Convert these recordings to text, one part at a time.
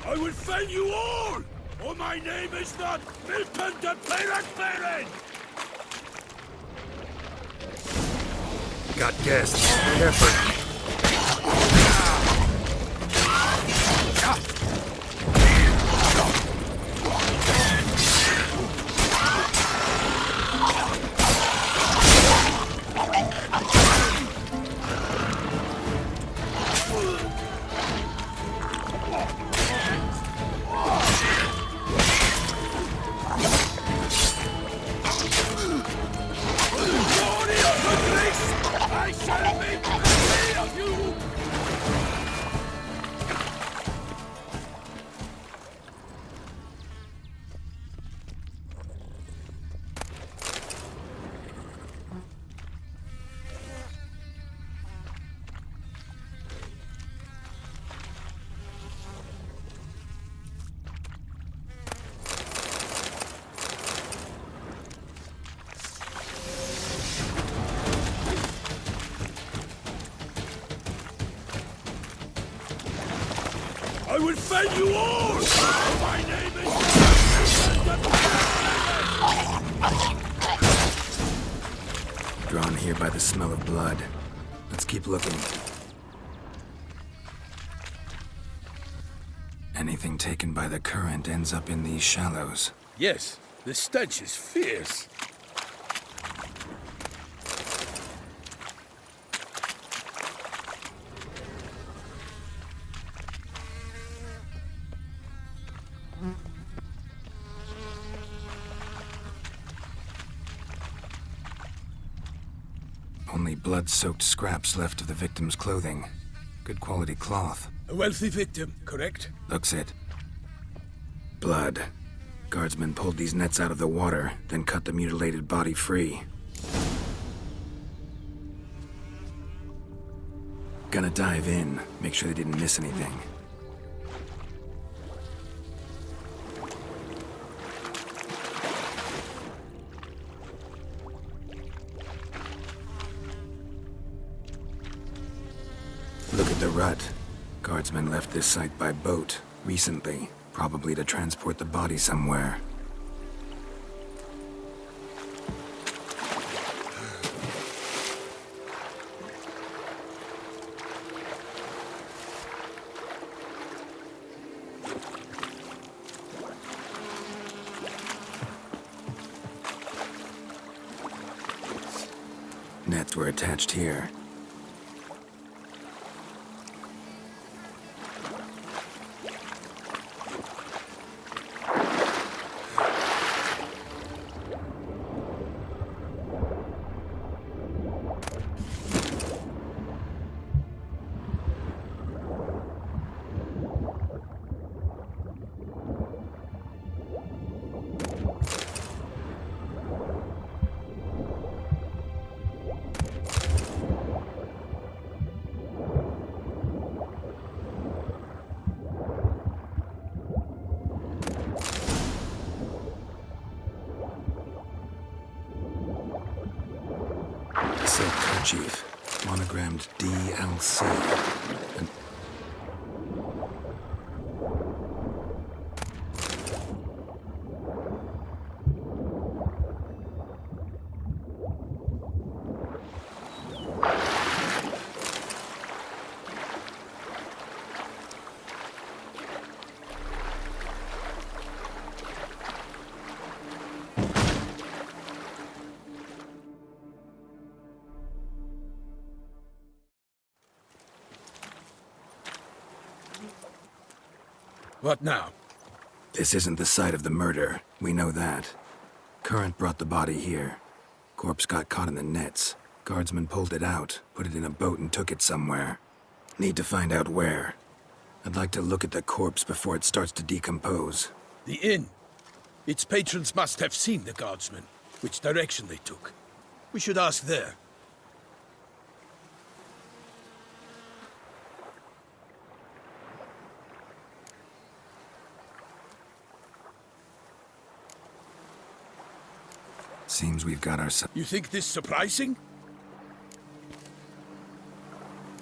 I will fell you all! Or my name is not Milton de Perakberen! Got guests. Careful. I will fell you all! My name is... Drawn here by the smell of blood. Let's keep looking. Anything taken by the current ends up in these shallows. Yes, the stench is fierce. Only blood-soaked scraps left of the victim's clothing. Good quality cloth. A wealthy victim, correct? Looks it. Blood. Guardsmen pulled these nets out of the water, then cut the mutilated body free. Gonna dive in, make sure they didn't miss anything. Look at the rut. Guardsmen left this site by boat, recently, probably to transport the body somewhere. Nets were attached here. Silk kerchief, monogrammed DLC. And What now? this isn't the site of the murder. We know that. Current brought the body here. Corpse got caught in the nets. Guardsmen pulled it out, put it in a boat and took it somewhere. Need to find out where. I'd like to look at the corpse before it starts to decompose. The inn. Its patrons must have seen the guardsmen, which direction they took. We should ask there. Seems we've got ourselves... You think this surprising?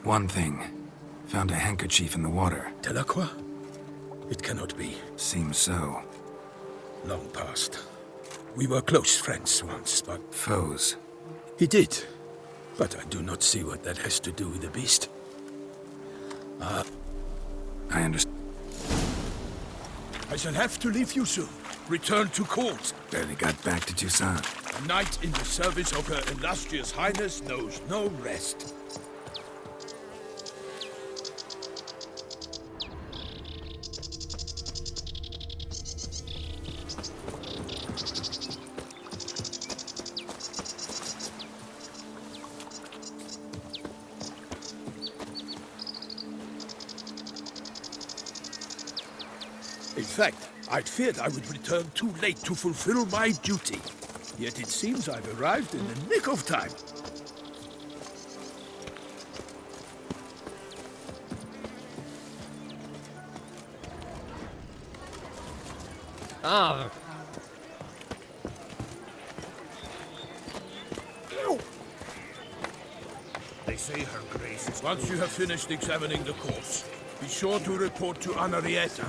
One thing. Found a handkerchief in the water. Delacroix? It cannot be. Seems so. Long past. We were close friends once, but... Foes. He did. But I do not see what that has to do with the beast. I understand. I shall have to leave you soon. Return to court. Barely got back to Toussaint. A knight in the service of Her Illustrious Highness knows no rest. In fact, I'd feared I would return too late to fulfill my duty. Yet it seems I've arrived in the nick of time. Ah. They say her grace is... Once you have finished examining the corpse, be sure to report to Anarietta.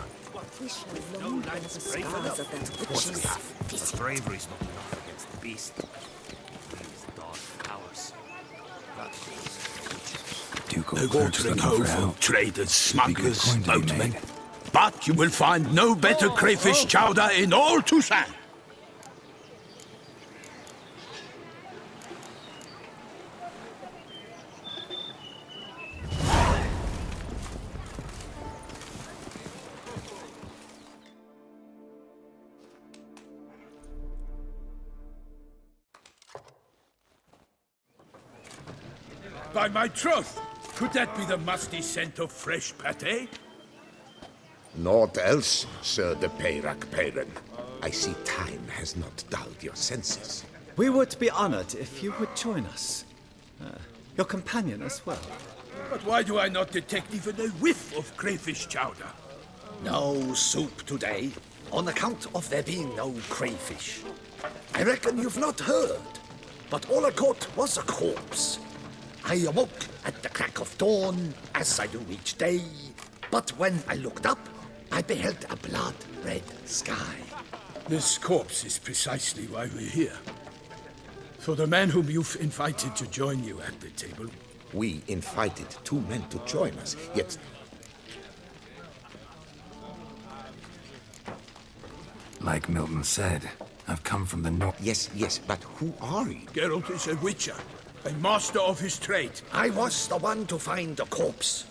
We shall long bear the scars of that witch's But visit. bravery's not enough against the beast. These dark powers. That means... Ducal The clerks watering looking for hole for help. traders, smugglers, coin to be boatmen. made. But you will find no better crayfish chowder in all Toussaint. By my troth, could that be the musty scent of fresh pâté? Naught else, Sir de Peyrac Peyran. I see time has not dulled your senses. We would be honored if you would join us. Your companion as well. But why do I not detect even a whiff of crayfish chowder? No soup today, on account of there being no crayfish. I reckon you've not heard, but all I caught was a corpse. I awoke at the crack of dawn, as I do each day, but when I looked up, I beheld a blood-red sky. This corpse is precisely why we're here. For the man whom you've invited to join you at the table. We invited two men to join us, yet Like Milton said, I've come from the north. yes, but who are you? Geralt is a witcher, a master of his trade. I was the one to find the corpse.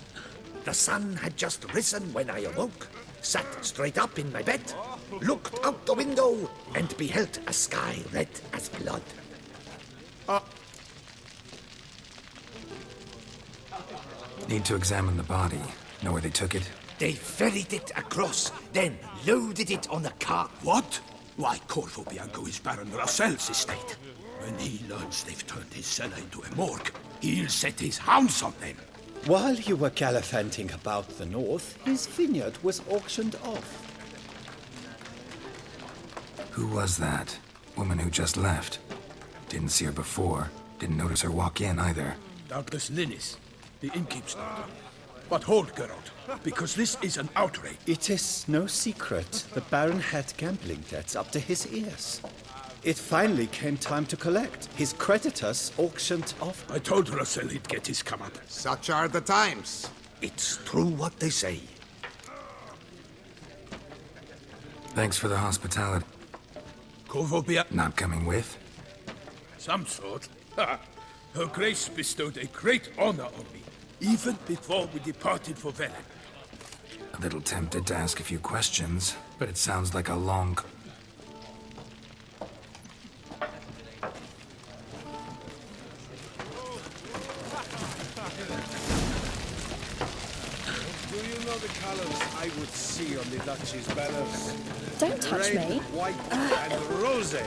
The sun had just risen when I awoke, sat straight up in my bed, looked out the window, and beheld a sky red as blood. Need to examine the body. Know where they took it? They ferried it across, then loaded it on a cart. What? Why, Corvo Bianco is Baron Russell's estate. When he learns they've turned his cellar into a morgue, he'll set his hounds on them. While you were gallivanting about the north, his vineyard was auctioned off. Who was that? Woman who just left. Didn't see her before. Didn't notice her walk in either. Doubtless Linnis, the innkeep's daughter. But hold, Geralt, because this is an outrage. It is no secret the Baron had gambling debts up to his ears. It finally came time to collect. His creditors auctioned off. I told Russell he'd get his come up. Such are the times. It's true what they say. Thanks for the hospitality. Corvo Bianco, Not coming with? some sort. Ha! Her Grace bestowed a great honor on me, even before we departed for Velen. A little tempted to ask a few questions, but it sounds like a long... Do you know the colors I would see on the Duchy's banners? Don't touch Red, me. white, and rosé.